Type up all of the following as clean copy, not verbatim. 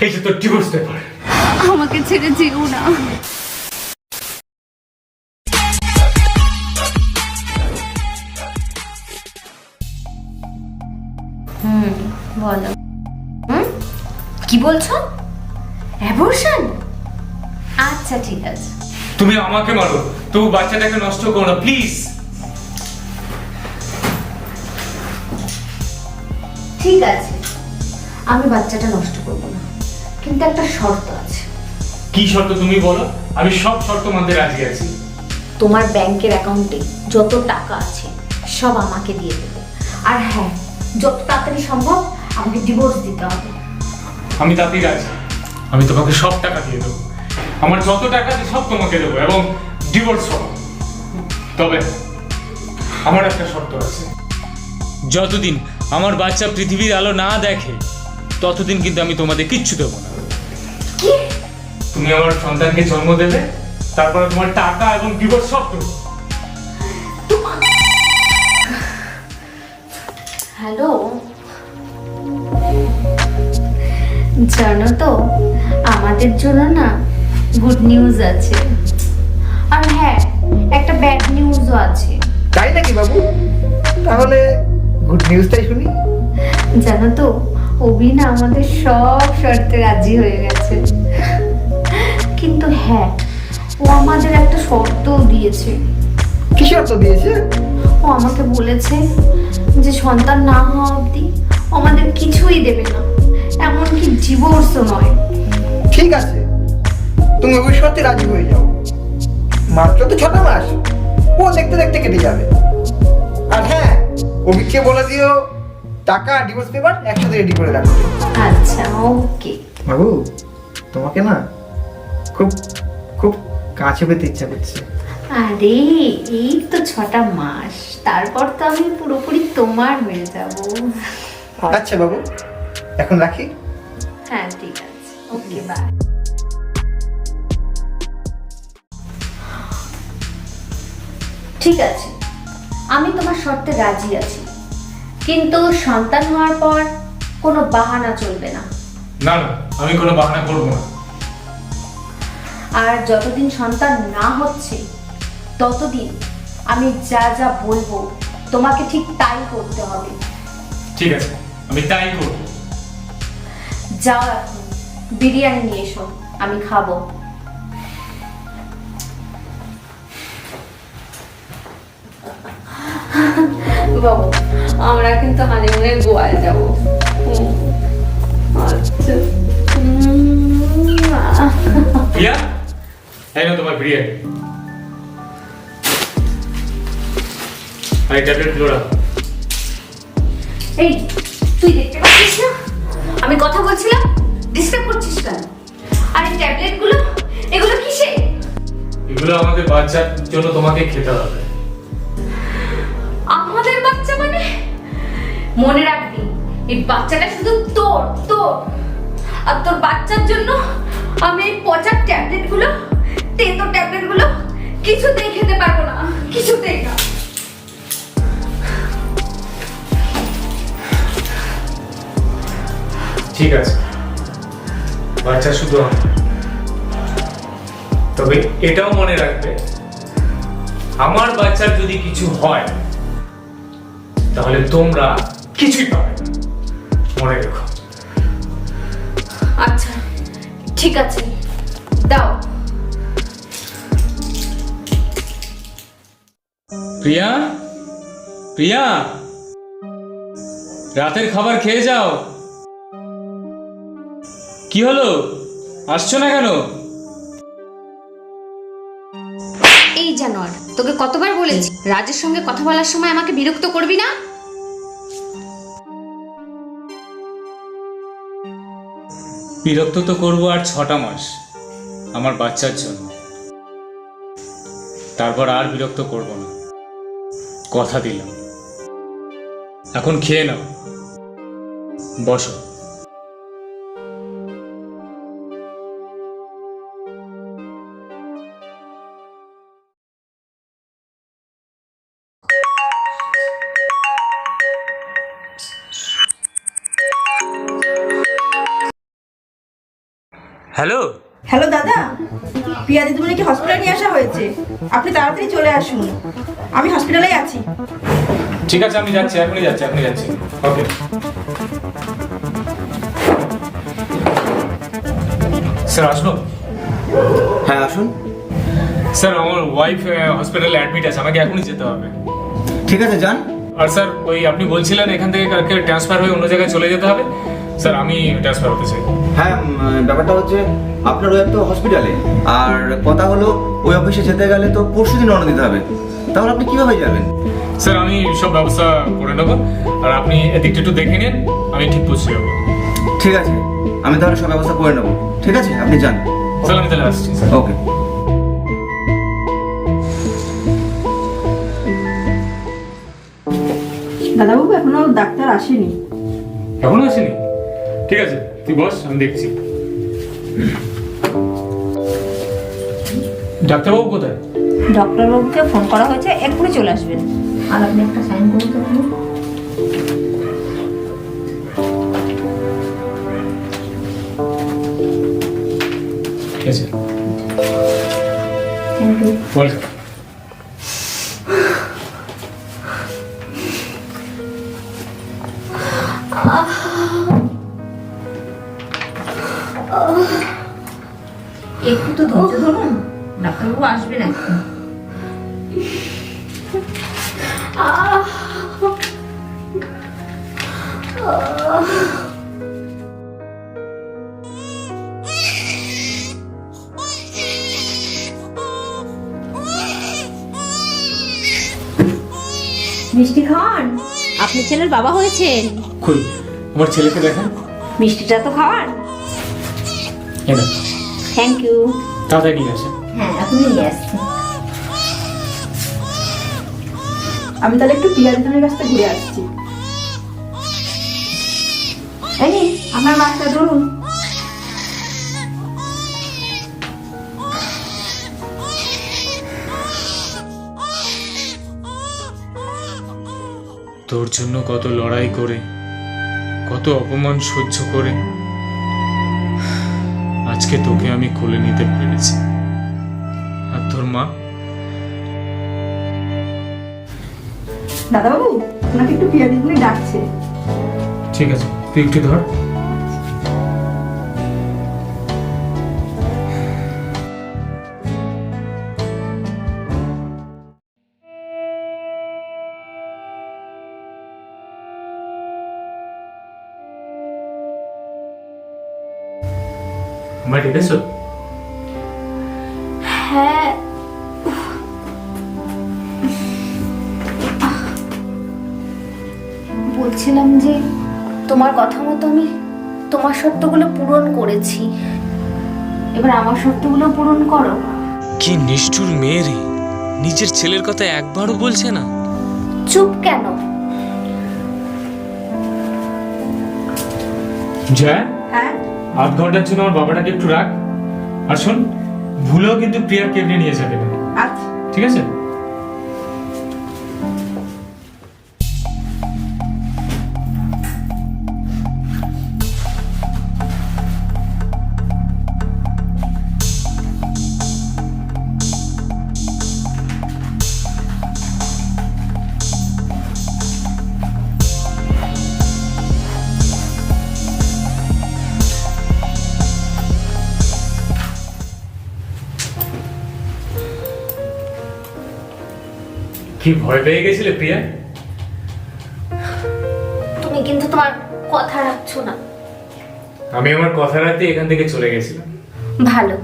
এই যে তোর ডিভোর্স পেপার। আমাকে ছেড়ে যেও না। বলো। কি বলছো? অ্যাবর্শন? আচ্ছা ঠিক আছে। তুমি আমাকে মারো, তো বাচ্চাটাকে নষ্ট করো না প্লিজ। ঠিক আছে, আমি বাচ্চাটা নষ্ট করবো না, কিন্তু একটা শর্ত আছে। কি শর্ত তুমি বলো, আমি সব শর্ত মানতে রাজি আছি। তোমার ব্যাংকের অ্যাকাউন্টে যত টাকা আছে সব আমাকে দিয়ে দেবে। আর হ্যাঁ, যত তাড়াতাড়ি সম্ভব আমাকে ডিভোর্স দিতে হবে। আমি তাতেই রাজি। আমি তোমাকে সব টাকা দিয়ে দেবো, আমার যত টাকা আছে সব তোমাকে দেবো, এবং ডিভোর্স হবে। তবে আমার একটা শর্ত আছে, যতদিন আমার বাচ্চা পৃথিবীর আলো না দেখে ততদিন কিন্তু আমি তোমাদের কিচ্ছু দেবো না। কি? তুমি আমার সন্তানকে জন্ম দেবে, তারপরে তোমার টাকা এবং ডিভোর্স সব দেবো। হ্যালো, জানো তো আমাদের জন্য না গুড নিউজ আছে, আর হ্যাঁ একটা ব্যাড নিউজও আছে। তাই নাকি বাবু? তাহলে গুড নিউজটাই শুনি। জানো তো অভি না আমাদের সব শর্তে রাজি হয়ে গেছে, কিন্তু হ্যাঁ ও আমাদের একটা শর্তও দিয়েছে। কি শর্ত দিয়েছে? ও আমাকে বলেছে যে সন্তান না হওয়া অবধি আমাদের কিছুই দেবে না, এমনকি ডিভোর্সও নয়। ঠিক আছে, তুমি ওই শর্তে রাজি হয়ে যাও। মাত্র তো 6টা মাস, ও দেখতে দেখতে কেটে যাবে। আর হ্যাঁ, অভিককে বলে দিও টাকা ডিভোর্স পেপার একসাথে রেডি করে রাখতে। আচ্ছা ওকে। বাবু, তোমাকে না খুব খুব কাছে পেতে ইচ্ছা করছে। আরে এই তো 6টা মাস, তারপর তো আমি পুরোপুরি তোমার হয়ে যাব। আচ্ছা বাবু, এখন রাখি। হ্যাঁ ঠিক আছে, ওকে বাই। ঠিক আছে, আমি তোমার শর্তে রাজি আছি, কিন্তু সন্তান হওয়ার পর কোনো বাহানা চলবে না। না না, আমি কোনো বাহানা করবো না। আর যতদিন সন্তান না হচ্ছে ততদিন আমি যা যা বলবো তোমাকে ঠিক তাই করতে হবে। ঠিক আছে, আমি তাই করবো। যাও এখন বিরিয়ানি নিয়ে এসো, আমি খাবো। বাবু, আমরা কিন্তু হানিমুনে গোয়ায় যাবো। আচ্ছা। প্রিয়া, এই নাও তোমার বিরিয়ানি। আর এই ট্যাবলেটগুলো রাখো। এই তুই দেখতে পাচ্ছিস না আমি কথা বলছিলাম? ডিস্টার্ব করছিস কেন? আর এই ট্যাবলেটগুলো, এগুলো কিসে? এগুলো আমাদের বাচ্চার জন্য তোমাকে খেতে হবে। আমাদের বাচ্চা মানে? মনে রাখবি এই বাচ্চাটা শুধু তোর তোর আর তোর বাচ্চার জন্য আমি এই পচা ট্যাবলেটগুলো, তেতো ট্যাবলেটগুলো কিছুতেই খেতে পারবো না, কিছুতেই না। ঠিক আছে, বাচ্চা শুধু আমার। তবে এটাও মনে রাখবে, আমার বাচ্চার যদি কিছু হয় তাহলে তোমরা কিছুই পাবে না, মনে রেখো। আচ্ছা ঠিক আছে, দাও। প্রিয়া, প্রিয়া, রাতের খাবার খেয়ে যাও। কি হলো, আসছো না কেন? এই জানোয়ার, তোকে কতবার বলেছি রাজের সঙ্গে কথা বলার সময় আমাকে বিরক্ত করবি না। বিরক্ত তো করবো আর 6টা মাস আমার বাচ্চার জন্য, তারপর আর বিরক্ত করবো না, কথা দিলাম। এখন খেয়ে নাও, বসো। হ্যালো। হ্যালো দাদা, প্রিয়া দিদিমণিকে হসপিটালে নিয়ে আসা হয়েছে, আপনি তাড়াতাড়ি চলে আসুন। আমি হসপিটালেই আছি। ঠিক আছে, আমি যাচ্ছি, এখনই যাচ্ছি। ওকে। স্যার আসলো? হ্যাঁ আসুন। স্যার আমার ওয়াইফ হসপিটালে অ্যাডমিট আছে, আমাকে এখনই যেতে হবে। ঠিক আছে যান। আর স্যার ওই আপনি বলছিলেন এখান থেকে কালকে ট্রান্সফার হয়ে অন্য জায়গায় চলে যেতে হবে। স্যার আমি ট্রান্সফার হতে চাই। হ্যাঁ ব্যাপারটা হচ্ছে আপনার ওয়াইফ তো হসপিটালে, আর কথা হলো ওই অফিসে যেতে গেলে তো পরশুদিন রওনা দিতে হবে, তাহলে আপনি কিভাবে যাবেন? স্যার আমি সব ব্যবস্থা করে নেবো, আর আপনি এদিকটা একটু দেখে নিন, আমি ঠিক পৌঁছে যাবো। ঠিক আছে, আমি তাহলে সব ব্যবস্থা করে নেবো। ঠিক আছে, আপনি যান। স্যার আমি তাহলে আসছি। Sir okay. দাদাবাবু এখনো ডাক্তার আসেনি। এখনো আসেনি? ঠিক আছে তুই বস, আমি দেখছি। ডাক্তারবাবু কোথায়? ডক্টরবাবুকে ফোন করা হয়েছে, এক্ষুনি চলে আসবেন। আর আপনি একটা সাইন করুন তো প্লিজ। ঠিক আছে, থ্যাংক ইউ। ওয়েলকাম। একটু তো ধৈর্য ধরুন, ডাক্তারবাবু আসবেন এখন। মিষ্টি খান, আপনি ছেলের বাবা হয়েছেন। কই আমার ছেলেকে দেখেন। মিষ্টিটা তো খাওয়ান। এনে থ্যাংক ইউ। তাড়াতাড়ি নিয়ে আসেন। হ্যাঁ আপনি নিয়ে আসছেন। আমি তাহলে একটু প্রিয়া দিদিমণির কাছ থেকে ঘুরে আসছি। এই নিন, আপনার মাছটা ধরুন। তোর জন্য কত লড়াই করে, কত অপমান সহ্য করে আজকে তোকে আমি কোলে নিতে পেরেছি। আর তোর মা? দাদাবাবু আপনাকে একটু প্রিয়া দিদিমণি ডাকছে। ঠিক আছে তুই একটু ধর। মা ঠিক আছে? হ্যাঁ বলছিলাম যে তোমার কথা মতো আমি তোমার শর্তগুলো পূরণ করেছি, এবার আমার শর্তগুলো পূরণ করো। কি নিষ্ঠুর মেয়ে রে, নিজের ছেলের কথা একবারও বলছে না। চুপ কেন? জয়, হ্যাঁ আধ ঘন্টার জন্য আমার বাবাটাকে একটু রাখ। আর শোন, ভুলেও কিন্তু প্রিয়ার কেমনে নিয়ে যাবে না, আচ্ছা। ঠিক আছে? কি ভয় পেয়ে গেছিলে প্রিয়া? তুমি কিন্তু তোমার কথা রাখছো না। আমি আমার কথা রাখতে এখান থেকে চলে গেছিলাম। ভালো,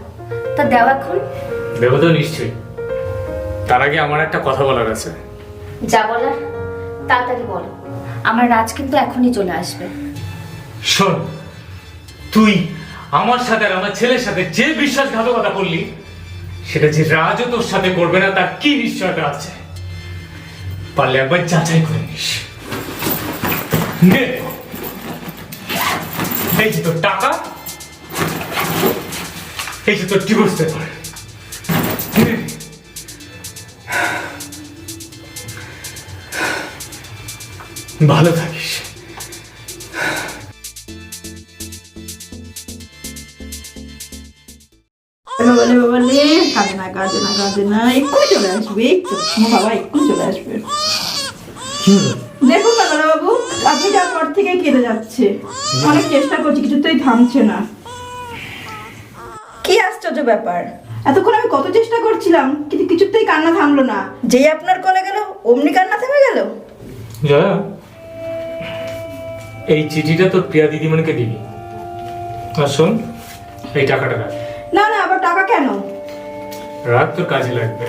তা দেও এখন। দেবো তো নিশ্চয়ই। তার আগে আমার একটা কথা বলার আছে। যা বলার তাড়াতাড়ি বলো, আমার রাজ কিন্তু এখনই চলে আসবে। শোন, তুই আমার সাথে আর আমার ছেলের সাথে যে বিশ্বাসঘাতকতা করলি, সেটা যে রাজও তোর সাথে করবে না তার কি নিশ্চয়তা আছে? পারলে একবার যাচাই করে নিস। নে, এই যে তোর টাকা, এই যে তোর ডিভোর্স পেপার। ভালো থাকিস। বাবালে বাবালে, কাঁদে না কাঁদে না কাঁদে না, এক্ষুনি চলে আসবে, একটু আমার বাবা এক্ষুনি চলে আসবে। দেখুন না দাদা বাবু, আপনি যাওয়ার পর থেকে কেঁদে যাচ্ছে। অনেক চেষ্টা করছি, কিছুতেই থামছে না। কি আশ্চর্য ব্যাপার, এতক্ষণ আমি কত চেষ্টা করছিলাম কিন্তু কিছুতেই কান্না থামলো না। যেই আপনার কোলে গেল অমনি কান্না থেমে গেল। জয়া, এই চিঠিটা তোর প্রিয়া দিদিমণিকে দিবি। আর শোন, এই টাকাটা রাখ। না না, আবার টাকা কেন? রাখ, তোর কাজে লাগবে।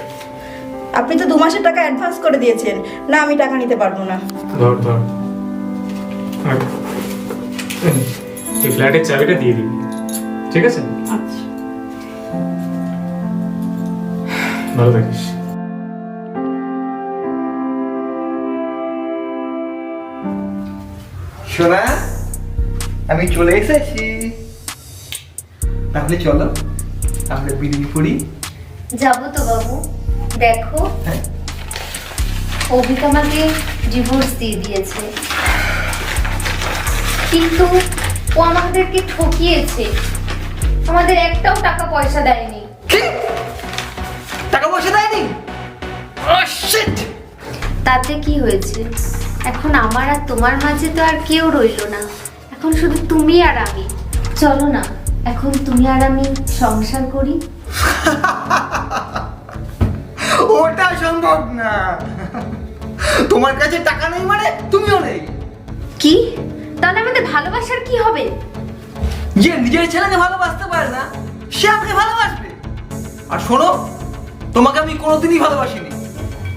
আপনি তো 2 মাসের টাকা অ্যাডভান্স করে দিয়েছেন। না, আমি টাকা নিতে পারবো না। ধর ধর, আর এই ফ্ল্যাটের চাবিটা দিয়ে দিবি, ঠিক আছে? আচ্ছা। ভালো থাকিস। সোনা, আমি চলে এসেছি। তাহলে চলো আমরা বিড়ি পড়ি। যাবো তো বাবু। দেখো, হ্যাঁ। অভিক আমাকে ডিভোর্স দিয়ে দিয়েছে, কিন্তু ও আমাদেরকে ঠকিয়েছে। আমাদের একটাও টাকা পয়সা দেয়নি। কি? টাকা পয়সা দেয়নি? Oh, shit! তাতে কি হয়েছে? এখন আমার আর তোমার মাঝে তো আর কেউ রইলো না, এখন শুধু তুমি আর আমি। চলো না, এখন তুমি আর আমি সংসার করি। ওটা সম্ভব না। তোমার কাছে টাকা নেই মানে তুমিও নেই। কি? তাহলে আমাদের ভালোবাসার কি হবে? যে নিজের ছেলেকে ভালোবাসতে পারে না সে আমাকে ভালোবাসবে? আর শোনো, তোমাকে আমি কোনোদিনই ভালোবাসিনি।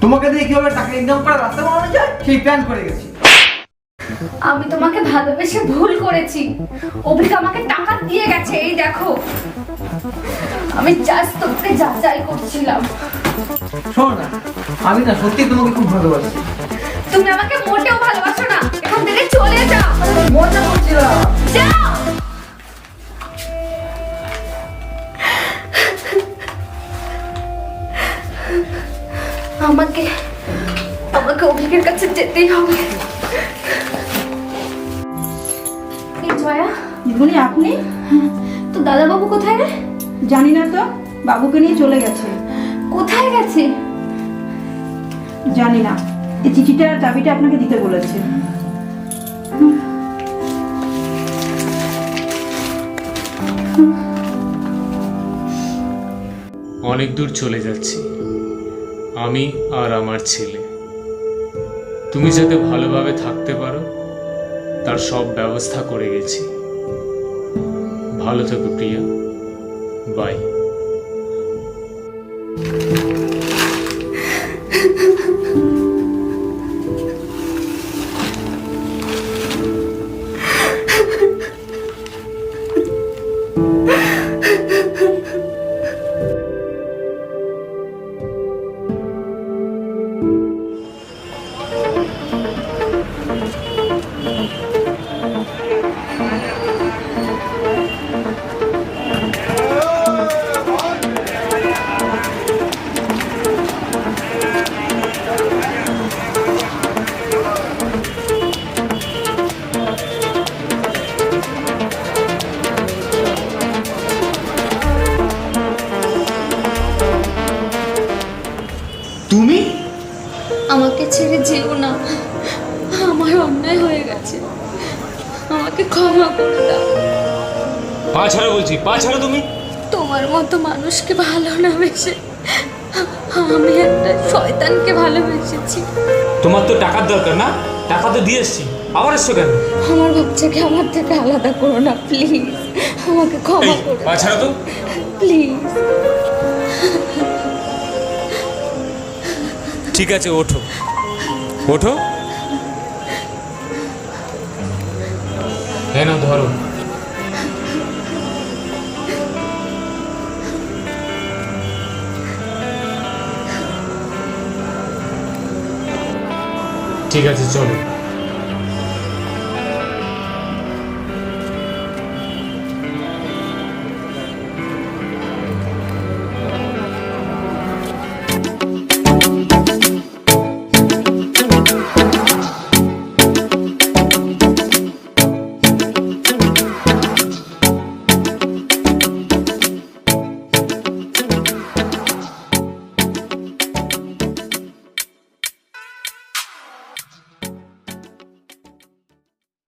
তোমাকে দিয়ে কিভাবে টাকা ইনকাম করার রাস্তা বানানো যায় সেই প্ল্যান করে গেছি। আমি তোমাকে ভালোবেসে ভুল করেছি। অভিক আমাকে টাকা দিয়ে গেছে, এই দেখো। আমি জাস্ট তোকে যাচাই করছিলাম। শোনো না, আমি না সত্যি তোমাকে খুব ভালোবাসি। তুমি আমাকে মোটেও ভালোবাসো না, এখান থেকে চলে যাও। মজা করছিলাম। যাও। আমাকে আমাকে অভিকের কাছে যেতেই হবে। এই জয়া, দিদিমণি আপনি? তো দাদাবাবু কোথায় রে? জানি না তো, বাবুকে নিয়ে চলে গেছে। কোথায় গেছে? জানি না, এই চিঠিটার চাবিটা আপনাকে দিতে বলেছে। অনেক দূর চলে যাচ্ছি আমি আর আমার ছেলে। তুমি যাতে ভালোভাবে থাকতে পারো তার সব ব্যবস্থা করে গেছি। ভালো থেকো প্রিয়া, বাই। তুমি? আমাকে ছেড়ে যেও না, আমার অন্যায় হয়ে গেছে, আমাকে ক্ষমা করে দাও। পা ছাড়া বলছি, পা ছাড়া তুমি। তোমার মতো মানুষকে ভালো না বেসে আমি একটা শয়তানকে ভালোবেসেছি। তোমার তো টাকার দরকার না? টাকা তো দিয়ে এসছি, আবার এসছো কেন? আমার বাচ্চাকে আমার থেকে আলাদা করো না প্লিজ, আমাকে ক্ষমা এই, করে পা ছাড়া তো। প্লিজ। ঠিক আছে, ওঠো ওঠো। হ্যাঁ, না ধরো। ঠিক আছে, চলো।